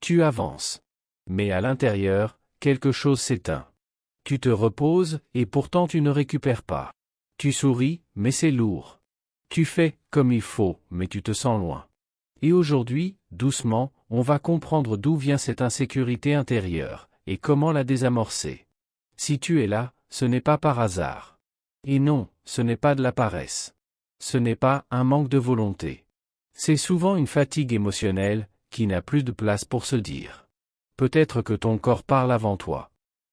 Tu avances. Mais à l'intérieur, quelque chose s'éteint. Tu te reposes, et pourtant tu ne récupères pas. Tu souris, mais c'est lourd. Tu fais comme il faut, mais tu te sens loin. Et aujourd'hui, doucement, on va comprendre d'où vient cette insécurité intérieure, et comment la désamorcer. Si tu es là, ce n'est pas par hasard. Et non, ce n'est pas de la paresse. Ce n'est pas un manque de volonté. C'est souvent une fatigue émotionnelle, qui n'a plus de place pour se dire. Peut-être que ton corps parle avant toi.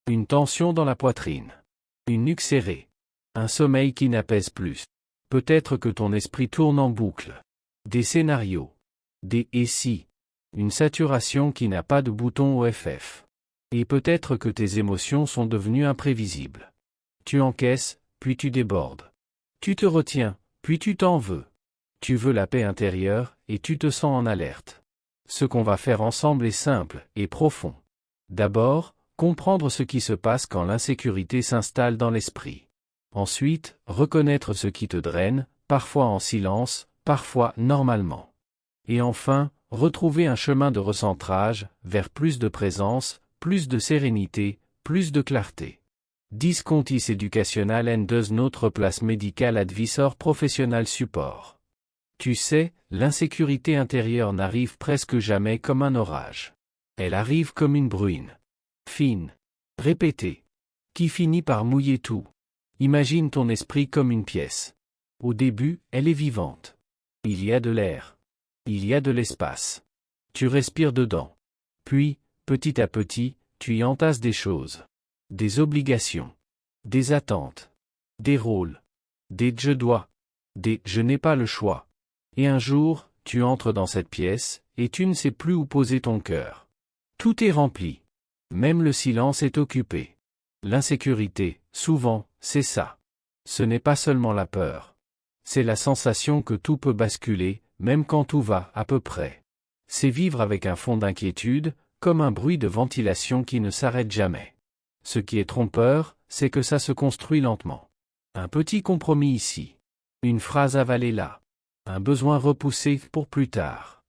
Une tension dans la poitrine. Une nuque serrée. Un sommeil qui n'apaise plus. Peut-être que ton esprit tourne en boucle. Des scénarios. Des « et si ». Une saturation qui n'a pas de bouton OFF. Et peut-être que tes émotions sont devenues imprévisibles. Tu encaisses, puis tu débordes. Tu te retiens, puis tu t'en veux. Tu veux la paix intérieure, et tu te sens en alerte. Ce qu'on va faire ensemble est simple et profond. D'abord, comprendre ce qui se passe quand l'insécurité s'installe dans l'esprit. Ensuite, reconnaître ce qui te draine, parfois en silence, parfois normalement. Et enfin, retrouver un chemin de recentrage, vers plus de présence, plus de sérénité, plus de clarté. Discontis educational and does notre place médicale advisor professional support. Tu sais, l'insécurité intérieure n'arrive presque jamais comme un orage. Elle arrive comme une bruine. Fine. Répétée. Qui finit par mouiller tout. Imagine ton esprit comme une pièce. Au début, elle est vivante. Il y a de l'air. Il y a de l'espace. Tu respires dedans. Puis, petit à petit, tu y entasses des choses. Des obligations. Des attentes. Des rôles. Des « je dois ». Des « je n'ai pas le choix ». Et un jour, tu entres dans cette pièce, et tu ne sais plus où poser ton cœur. Tout est rempli. Même le silence est occupé. L'insécurité, souvent, c'est ça. Ce n'est pas seulement la peur. C'est la sensation que tout peut basculer, même quand tout va à peu près. C'est vivre avec un fond d'inquiétude, comme un bruit de ventilation qui ne s'arrête jamais. Ce qui est trompeur, c'est que ça se construit lentement. Un petit compromis ici. Une phrase avalée là. Un besoin repoussé pour plus tard.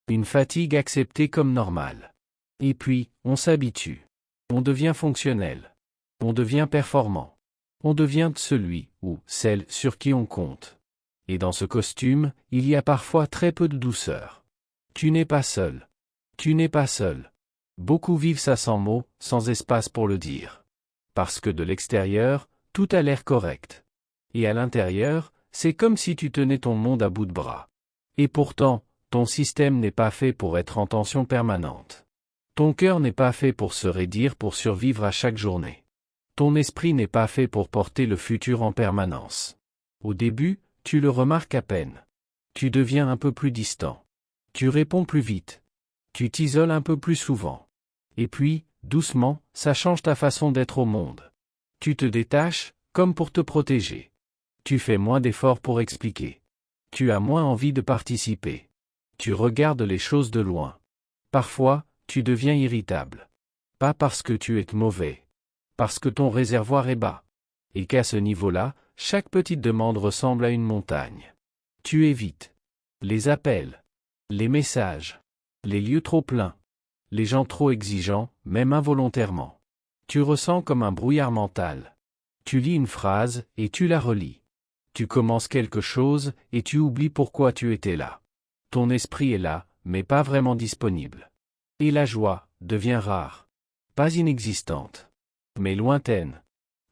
Une fatigue acceptée comme normale. Et puis, on s'habitue. On devient fonctionnel. On devient performant. On devient celui ou celle sur qui on compte. Et dans ce costume, il y a parfois très peu de douceur. Tu n'es pas seul. Tu n'es pas seul. Beaucoup vivent ça sans mots, sans espace pour le dire. Parce que de l'extérieur, tout a l'air correct. Et à l'intérieur, c'est comme si tu tenais ton monde à bout de bras. Et pourtant, ton système n'est pas fait pour être en tension permanente. Ton cœur n'est pas fait pour se raidir pour survivre à chaque journée. Ton esprit n'est pas fait pour porter le futur en permanence. Au début, tu le remarques à peine. Tu deviens un peu plus distant. Tu réponds plus vite. Tu t'isoles un peu plus souvent. Et puis, doucement, ça change ta façon d'être au monde. Tu te détaches, comme pour te protéger. Tu fais moins d'efforts pour expliquer. Tu as moins envie de participer. Tu regardes les choses de loin. Parfois, tu deviens irritable. Pas parce que tu es mauvais. Parce que ton réservoir est bas. Et qu'à ce niveau-là, chaque petite demande ressemble à une montagne. Tu évites. Les appels. Les messages. Les lieux trop pleins. Les gens trop exigeants, même involontairement. Tu ressens comme un brouillard mental. Tu lis une phrase, et tu la relis. Tu commences quelque chose, et tu oublies pourquoi tu étais là. Ton esprit est là, mais pas vraiment disponible. Et la joie devient rare. Pas inexistante. Mais lointaine.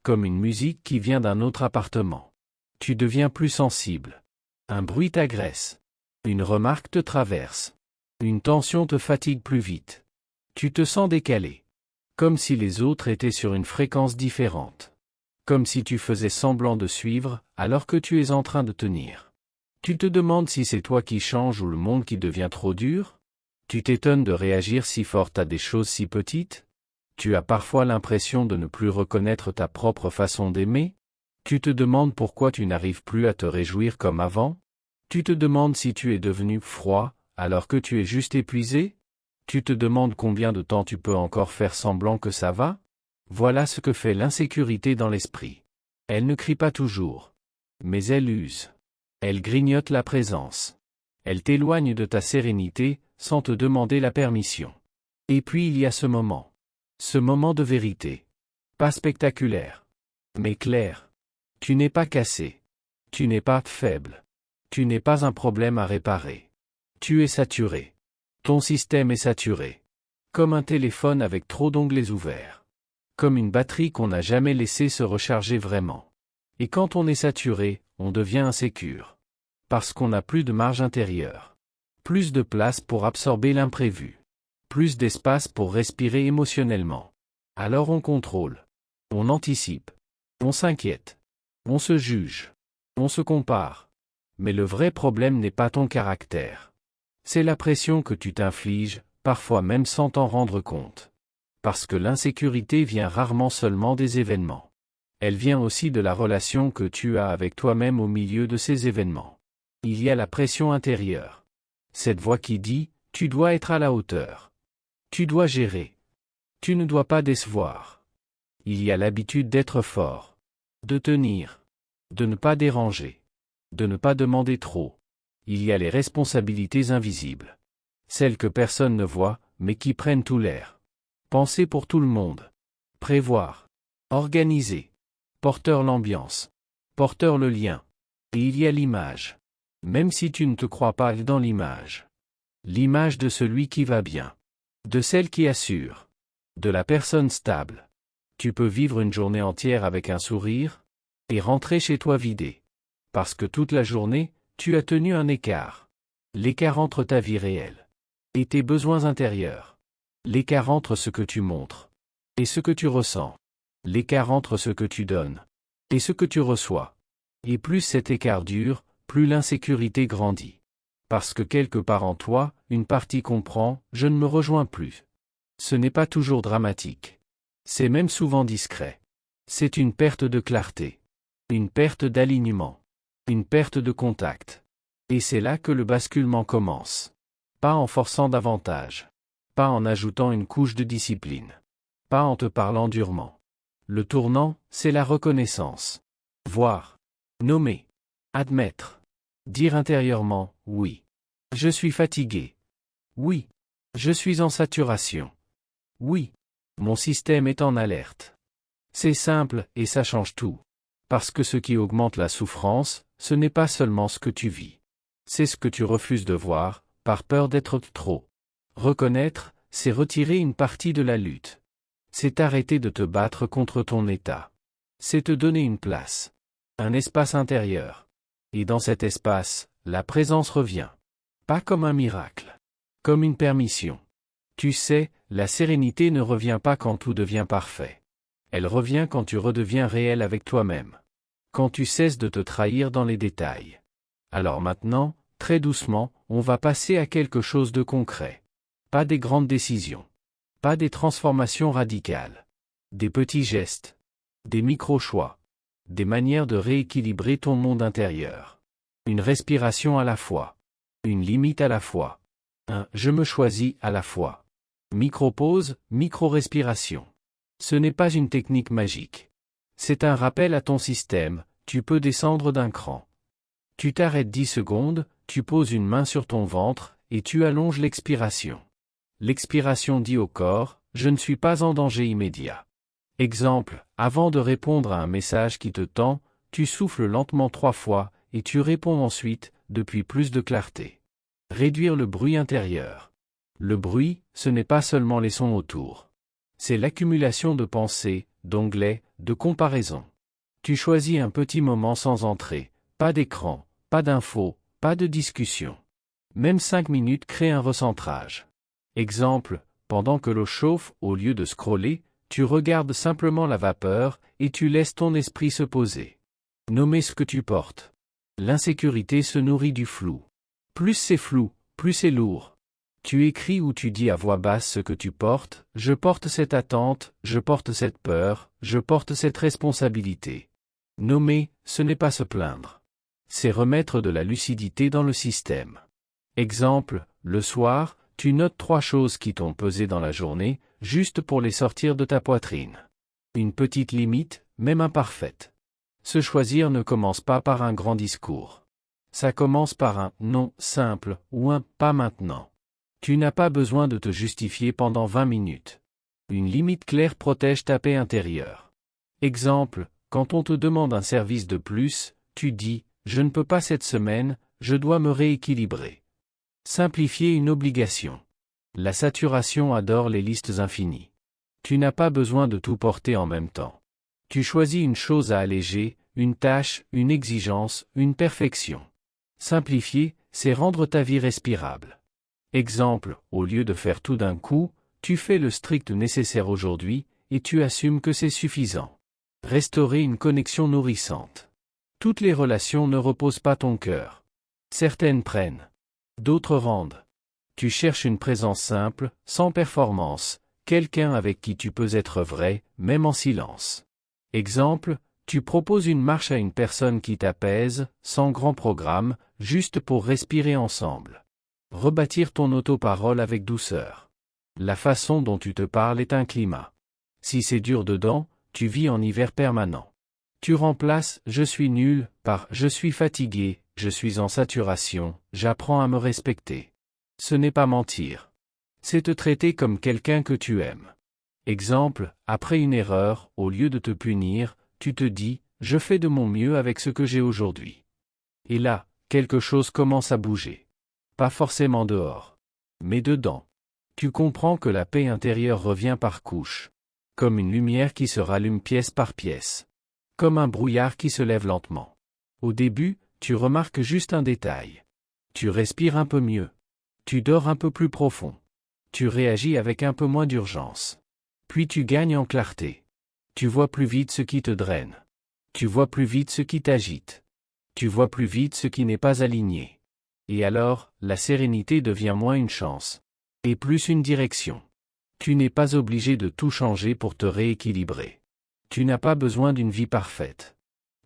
Comme une musique qui vient d'un autre appartement. Tu deviens plus sensible. Un bruit t'agresse. Une remarque te traverse. Une tension te fatigue plus vite. Tu te sens décalé. Comme si les autres étaient sur une fréquence différente. Comme si tu faisais semblant de suivre, alors que tu es en train de tenir. Tu te demandes si c'est toi qui changes ou le monde qui devient trop dur? Tu t'étonnes de réagir si fort à des choses si petites? Tu as parfois l'impression de ne plus reconnaître ta propre façon d'aimer? Tu te demandes pourquoi tu n'arrives plus à te réjouir comme avant? Tu te demandes si tu es devenu froid, alors que tu es juste épuisé? Tu te demandes combien de temps tu peux encore faire semblant que ça va? Voilà ce que fait l'insécurité dans l'esprit. Elle ne crie pas toujours. Mais elle use. Elle grignote la présence. Elle t'éloigne de ta sérénité, sans te demander la permission. Et puis il y a ce moment. Ce moment de vérité. Pas spectaculaire. Mais clair. Tu n'es pas cassé. Tu n'es pas faible. Tu n'es pas un problème à réparer. Tu es saturé. Ton système est saturé. Comme un téléphone avec trop d'onglets ouverts. Comme une batterie qu'on n'a jamais laissé se recharger vraiment. Et quand on est saturé, on devient insécure. Parce qu'on n'a plus de marge intérieure. Plus de place pour absorber l'imprévu. Plus d'espace pour respirer émotionnellement. Alors on contrôle. On anticipe. On s'inquiète. On se juge. On se compare. Mais le vrai problème n'est pas ton caractère. C'est la pression que tu t'infliges, parfois même sans t'en rendre compte. Parce que l'insécurité vient rarement seulement des événements. Elle vient aussi de la relation que tu as avec toi-même au milieu de ces événements. Il y a la pression intérieure. Cette voix qui dit, tu dois être à la hauteur. Tu dois gérer. Tu ne dois pas décevoir. Il y a l'habitude d'être fort. De tenir. De ne pas déranger. De ne pas demander trop. Il y a les responsabilités invisibles. Celles que personne ne voit, mais qui prennent tout l'air. Penser pour tout le monde. Prévoir. Organiser. Porteur l'ambiance. Porteur le lien. Et il y a l'image. Même si tu ne te crois pas dans l'image. L'image de celui qui va bien. De celle qui assure. De la personne stable. Tu peux vivre une journée entière avec un sourire, et rentrer chez toi vidé. Parce que toute la journée, tu as tenu un écart. L'écart entre ta vie réelle et tes besoins intérieurs. L'écart entre ce que tu montres et ce que tu ressens. L'écart entre ce que tu donnes et ce que tu reçois. Et plus cet écart dure, plus l'insécurité grandit. Parce que quelque part en toi, une partie comprend, je ne me rejoins plus. Ce n'est pas toujours dramatique. C'est même souvent discret. C'est une perte de clarté. Une perte d'alignement. Une perte de contact. Et c'est là que le basculement commence. Pas en forçant davantage. Pas en ajoutant une couche de discipline. Pas en te parlant durement. Le tournant, c'est la reconnaissance. Voir. Nommer. Admettre. Dire intérieurement, oui. Je suis fatigué. Oui. Je suis en saturation. Oui. Mon système est en alerte. C'est simple, et ça change tout. Parce que ce qui augmente la souffrance, ce n'est pas seulement ce que tu vis. C'est ce que tu refuses de voir, par peur d'être trop. Reconnaître, c'est retirer une partie de la lutte. C'est arrêter de te battre contre ton état. C'est te donner une place. Un espace intérieur. Et dans cet espace, la présence revient. Pas comme un miracle. Comme une permission. Tu sais, la sérénité ne revient pas quand tout devient parfait. Elle revient quand tu redeviens réel avec toi-même. Quand tu cesses de te trahir dans les détails. Alors maintenant, très doucement, on va passer à quelque chose de concret. Pas des grandes décisions. Pas des transformations radicales. Des petits gestes. Des micro-choix. Des manières de rééquilibrer ton monde intérieur. Une respiration à la fois. Une limite à la fois. Un « je me choisis » à la fois. Micro-pause, micro-respiration. Ce n'est pas une technique magique. C'est un rappel à ton système, tu peux descendre d'un cran. Tu t'arrêtes 10 secondes, tu poses une main sur ton ventre, et tu allonges l'expiration. L'expiration dit au corps, je ne suis pas en danger immédiat. Exemple, avant de répondre à un message qui te tend, tu souffles lentement 3 fois, et tu réponds ensuite, depuis plus de clarté. Réduire le bruit intérieur. Le bruit, ce n'est pas seulement les sons autour. C'est l'accumulation de pensées, d'onglets, de comparaisons. Tu choisis un petit moment sans entrée, pas d'écran, pas d'infos, pas de discussion. Même 5 minutes créent un recentrage. Exemple, pendant que l'eau chauffe, au lieu de scroller, tu regardes simplement la vapeur, et tu laisses ton esprit se poser. Nommer ce que tu portes. L'insécurité se nourrit du flou. Plus c'est flou, plus c'est lourd. Tu écris ou tu dis à voix basse ce que tu portes, je porte cette attente, je porte cette peur, je porte cette responsabilité. Nommer, ce n'est pas se plaindre. C'est remettre de la lucidité dans le système. Exemple, le soir, tu notes 3 choses qui t'ont pesé dans la journée, juste pour les sortir de ta poitrine. Une petite limite, même imparfaite. Se choisir ne commence pas par un grand discours. Ça commence par un « non » simple ou un « pas maintenant ». Tu n'as pas besoin de te justifier pendant 20 minutes. Une limite claire protège ta paix intérieure. Exemple, quand on te demande un service de plus, tu dis « Je ne peux pas cette semaine, je dois me rééquilibrer ». Simplifier une obligation. La saturation adore les listes infinies. Tu n'as pas besoin de tout porter en même temps. Tu choisis une chose à alléger, une tâche, une exigence, une perfection. Simplifier, c'est rendre ta vie respirable. Exemple, au lieu de faire tout d'un coup, tu fais le strict nécessaire aujourd'hui, et tu assumes que c'est suffisant. Restaurer une connexion nourrissante. Toutes les relations ne reposent pas ton cœur. Certaines prennent. D'autres rendent. Tu cherches une présence simple, sans performance, quelqu'un avec qui tu peux être vrai, même en silence. Exemple, tu proposes une marche à une personne qui t'apaise, sans grand programme, juste pour respirer ensemble. Rebâtir ton autoparole avec douceur. La façon dont tu te parles est un climat. Si c'est dur dedans, tu vis en hiver permanent. Tu remplaces « je suis nul » par « je suis fatigué, je suis en saturation, j'apprends à me respecter ». Ce n'est pas mentir. C'est te traiter comme quelqu'un que tu aimes. Exemple, après une erreur, au lieu de te punir, tu te dis « je fais de mon mieux avec ce que j'ai aujourd'hui ». Et là, quelque chose commence à bouger. Pas forcément dehors, mais dedans. Tu comprends que la paix intérieure revient par couches. Comme une lumière qui se rallume pièce par pièce. Comme un brouillard qui se lève lentement. Au début, tu remarques juste un détail. Tu respires un peu mieux. Tu dors un peu plus profond. Tu réagis avec un peu moins d'urgence. Puis tu gagnes en clarté. Tu vois plus vite ce qui te draine. Tu vois plus vite ce qui t'agite. Tu vois plus vite ce qui n'est pas aligné. Et alors, la sérénité devient moins une chance. Et plus une direction. Tu n'es pas obligé de tout changer pour te rééquilibrer. Tu n'as pas besoin d'une vie parfaite.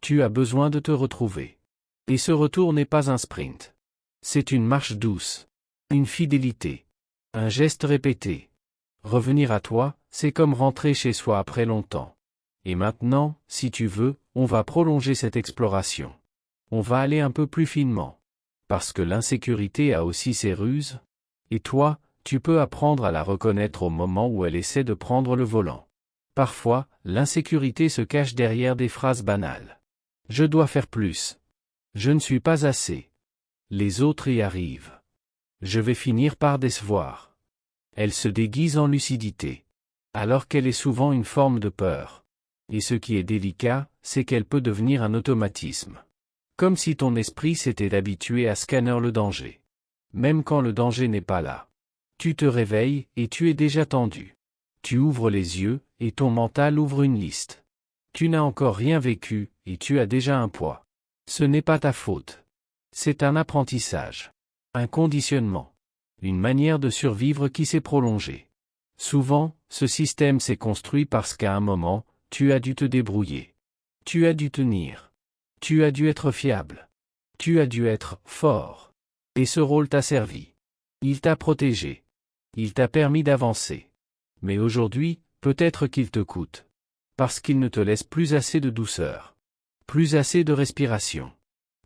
Tu as besoin de te retrouver. Et ce retour n'est pas un sprint. C'est une marche douce. Une fidélité. Un geste répété. Revenir à toi, c'est comme rentrer chez soi après longtemps. Et maintenant, si tu veux, on va prolonger cette exploration. On va aller un peu plus finement. Parce que l'insécurité a aussi ses ruses. Et toi, tu peux apprendre à la reconnaître au moment où elle essaie de prendre le volant. Parfois, l'insécurité se cache derrière des phrases banales. Je dois faire plus. Je ne suis pas assez. Les autres y arrivent. Je vais finir par décevoir. Elle se déguise en lucidité. Alors qu'elle est souvent une forme de peur. Et ce qui est délicat, c'est qu'elle peut devenir un automatisme. Comme si ton esprit s'était habitué à scanner le danger. Même quand le danger n'est pas là. Tu te réveilles, et tu es déjà tendu. Tu ouvres les yeux, et ton mental ouvre une liste. Tu n'as encore rien vécu, et tu as déjà un poids. Ce n'est pas ta faute. C'est un apprentissage. Un conditionnement. Une manière de survivre qui s'est prolongée. Souvent, ce système s'est construit parce qu'à un moment, tu as dû te débrouiller. Tu as dû tenir. Tu as dû être fiable. Tu as dû être fort. Et ce rôle t'a servi. Il t'a protégé. Il t'a permis d'avancer. Mais aujourd'hui, peut-être qu'il te coûte. Parce qu'il ne te laisse plus assez de douceur. Plus assez de respiration.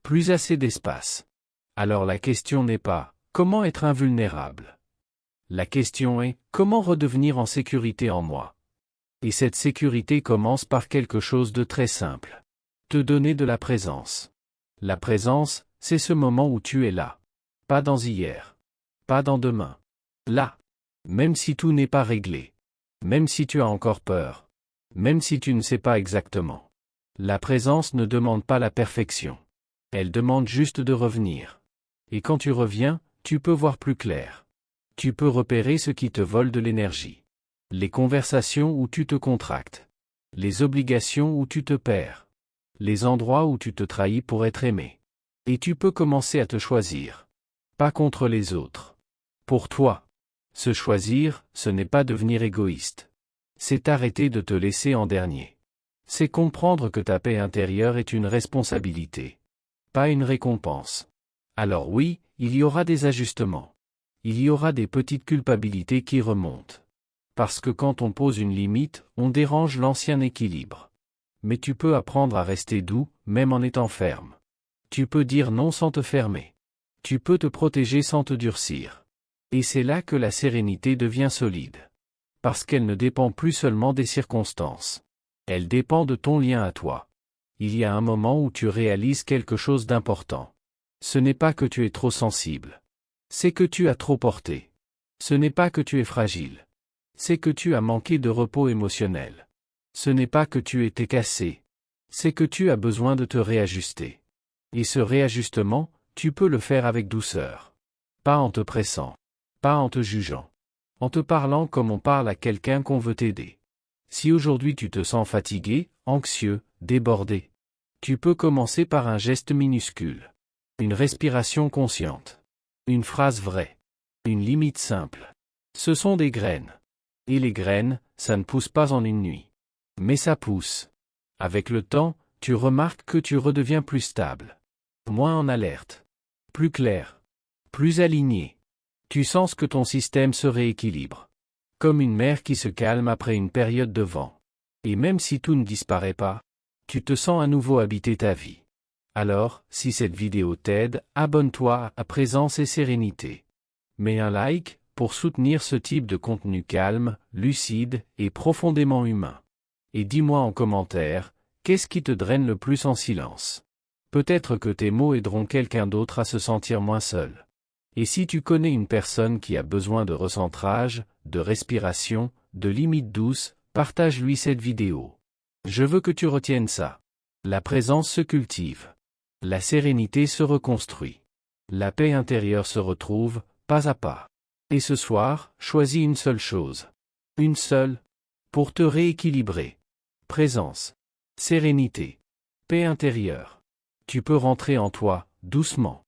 Plus assez d'espace. Alors la question n'est pas « comment être invulnérable ?» La question est « comment redevenir en sécurité en moi ?» Et cette sécurité commence par quelque chose de très simple. Te donner de la présence. La présence, c'est ce moment où tu es là. Pas dans hier. Pas dans demain. Là. Même si tout n'est pas réglé. Même si tu as encore peur. Même si tu ne sais pas exactement. La présence ne demande pas la perfection. Elle demande juste de revenir. Et quand tu reviens, tu peux voir plus clair. Tu peux repérer ce qui te vole de l'énergie. Les conversations où tu te contractes. Les obligations où tu te perds. Les endroits où tu te trahis pour être aimé. Et tu peux commencer à te choisir. Pas contre les autres. Pour toi. Se choisir, ce n'est pas devenir égoïste. C'est arrêter de te laisser en dernier. C'est comprendre que ta paix intérieure est une responsabilité. Pas une récompense. Alors oui, il y aura des ajustements. Il y aura des petites culpabilités qui remontent. Parce que quand on pose une limite, on dérange l'ancien équilibre. Mais tu peux apprendre à rester doux, même en étant ferme. Tu peux dire non sans te fermer. Tu peux te protéger sans te durcir. Et c'est là que la sérénité devient solide. Parce qu'elle ne dépend plus seulement des circonstances. Elle dépend de ton lien à toi. Il y a un moment où tu réalises quelque chose d'important. Ce n'est pas que tu es trop sensible. C'est que tu as trop porté. Ce n'est pas que tu es fragile. C'est que tu as manqué de repos émotionnel. Ce n'est pas que tu étais cassé. C'est que tu as besoin de te réajuster. Et ce réajustement, tu peux le faire avec douceur. Pas en te pressant. Pas en te jugeant. En te parlant comme on parle à quelqu'un qu'on veut t'aider. Si aujourd'hui tu te sens fatigué, anxieux, débordé, tu peux commencer par un geste minuscule. Une respiration consciente. Une phrase vraie. Une limite simple. Ce sont des graines. Et les graines, ça ne pousse pas en une nuit. Mais ça pousse. Avec le temps, tu remarques que tu redeviens plus stable. Moins en alerte. Plus clair. Plus aligné. Tu sens que ton système se rééquilibre. Comme une mer qui se calme après une période de vent. Et même si tout ne disparaît pas, tu te sens à nouveau habiter ta vie. Alors, si cette vidéo t'aide, abonne-toi à Présence et Sérénité. Mets un like pour soutenir ce type de contenu calme, lucide et profondément humain. Et dis-moi en commentaire, qu'est-ce qui te draine le plus en silence? Peut-être que tes mots aideront quelqu'un d'autre à se sentir moins seul. Et si tu connais une personne qui a besoin de recentrage, de respiration, de limites douces, partage-lui cette vidéo. Je veux que tu retiennes ça. La présence se cultive. La sérénité se reconstruit. La paix intérieure se retrouve, pas à pas. Et ce soir, choisis une seule chose. Une seule. Pour te rééquilibrer. Présence. Sérénité. Paix intérieure. Tu peux rentrer en toi, doucement.